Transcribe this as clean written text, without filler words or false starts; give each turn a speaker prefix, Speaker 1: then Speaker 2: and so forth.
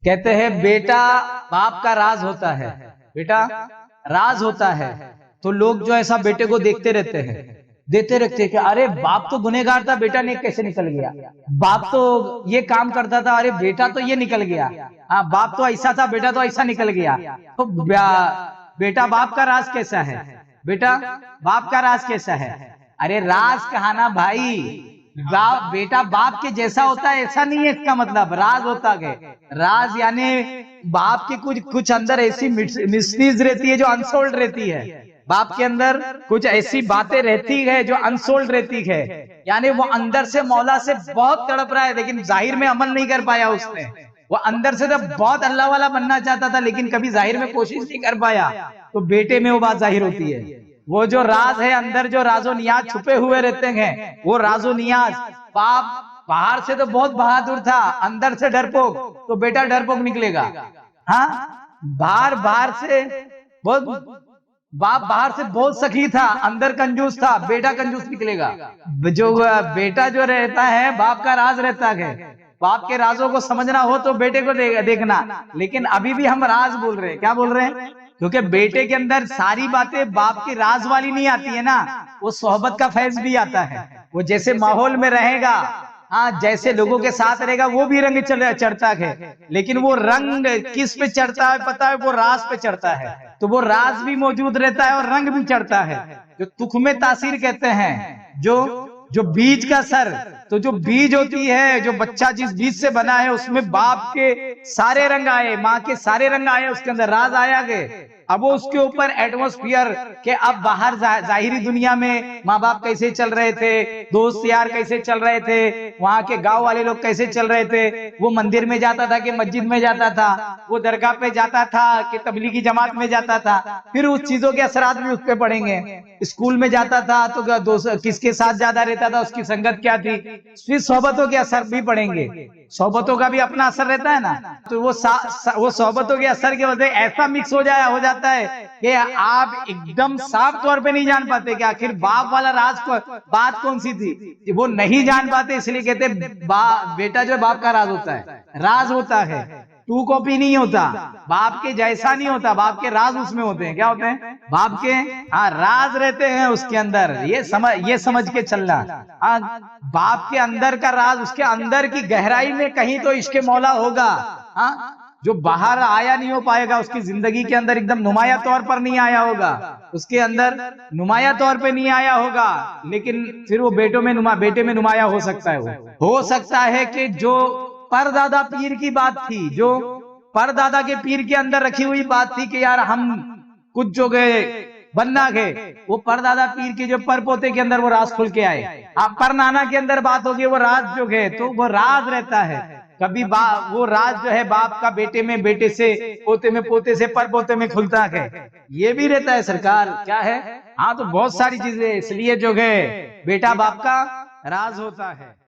Speaker 1: कहते हैं बेटा बाप का राज होता है, बेटा राज होता है। तो लोग जो ऐसा बेटे को देखते रहते हैं, देते रहते हैं कि अरे बाप तो गुनहगार था, बेटा ने कैसे निकल गया। बाप तो ये काम करता था, अरे बेटा तो ये निकल गया। हाँ, बाप तो ऐसा था, बेटा तो ऐसा निकल गया। तो बेटा बाप का राज कैसा है, बेटा बाप का राज कैसा है। अरे राज कहा ना भाई, बेटा बाप के जैसा होता है ऐसा नहीं है इसका मतलब। राज होता है, राज यानी बाप के कुछ कुछ अंदर ऐसी मिस्ट्रीज रहती है जो अनसोल्ड रहती है। बाप के अंदर कुछ ऐसी बातें रहती है जो अनसोल्ड रहती है, यानी वो अंदर से मौला से बहुत तड़प रहा है लेकिन जाहिर में अमल नहीं कर पाया उसने। वो अंदर से तो बहुत अल्लाह वाला बनना चाहता था लेकिन कभी जाहिर में कोशिश नहीं कर पाया। तो बेटे में वो बात जाहिर होती है। वो जो राज है अंदर, जो राजो नियाज छुपे हुए रहते हैं, वो राजो नियाज। बाप बाहर से तो बहुत बहादुर था, अंदर से डरपोक, तो बेटा डरपोक निकलेगा। हाँ, बाहर बाहर से बहुत बाप बाहर से बहुत सखी था, अंदर कंजूस था, बेटा कंजूस निकलेगा। जो बेटा जो रहता है बाप का राज रहता है। बाप के राजों को समझना हो तो बेटे को देखना। लेकिन अभी भी हम राज बोल रहे हैं, क्या बोल रहे हैं, क्योंकि बेटे के अंदर सारी बातें बाप की राज वाली नहीं आती है ना। वो सोहबत का फैज भी आता है। वो जैसे माहौल में रहेगा, हाँ जैसे लोगों के साथ रहेगा, वो भी रंग चढ़ता है। लेकिन वो रंग किस पे चढ़ता है पता है, वो राज पे चढ़ता है। तो वो राज भी मौजूद रहता है और रंग भी चढ़ता है। जो तुखमे तासीर कहते हैं, जो बीज का सर, तो जो बीज होती है, जो बच्चा जिस बीज से बना है उसमें बाप के सारे रंग आए, माँ के सारे रंग आए, उसके अंदर राज आया गए। अब वो उसके ऊपर एटमॉस्फियर के अब बाहर जाहिरी दुनिया में माँ बाप कैसे चल रहे थे, दोस्त यार कैसे चल रहे थे, वहां के गांव वाले लोग कैसे चल रहे थे, वो मंदिर में जाता था कि मस्जिद में जाता था, वो दरगाह पे जाता था कि तबलीगी जमात में जाता था, फिर उस चीजों के असरात भी उस पर पड़ेंगे। स्कूल में जाता था तो दोस्त किसके साथ ज्यादा रहता था, उसकी संगत क्या थी, फिर सोहबतों के असर भी पड़ेंगे। सोहबतों का भी अपना असर रहता है ना। तो वो सोहबतों के असर की वजह से ऐसा मिक्स हो जाता है कि आप एकदम साफ तौर पे नहीं जान पाते कि आखिर बाप वाला बात कौन सी थी। वो नहीं जान पाते, इसलिए कहते बेटा जो बाप का राज होता है, राज होता है, टू कॉपी नहीं होता, बाप के जैसा नहीं होता, बाप के राज उसमें होते हैं। क्या होते हैं, बाप के हाँ राज रहते हैं उसके अंदर। ये समझ के चलना, बाप के अंदर का राज, उसके अंदर की गहराई में कहीं तो इश्क़ मौला होगा। हाँ, जो बाहर आया नहीं हो पाएगा, उसकी जिंदगी के अंदर एकदम नुमाया तौर पर नहीं आया होगा, उसके अंदर नुमाया तौर पे नहीं आया होगा, लेकिन फिर वो बेटे में नुमाया हो सकता है। वो हो सकता है कि जो परदादा पीर की बात थी, जो परदादा के पीर के अंदर रखी हुई बात थी कि यार हम कुछ जो गए बनना गए, वो परदादा पीर के जो परपोते के अंदर वो राज खुल के आए। आप पर नाना के अंदर बात होगी, वो राज जो है, तो वो राज रहता है। कभी वो राज जो है बाप का बेटे में, बेटे से पोते में, पोते से परपोते में खुलता है, ये भी रहता है सरकार। क्या है, हाँ तो बहुत सारी चीजें, इसलिए जो है बेटा बाप का राज होता है।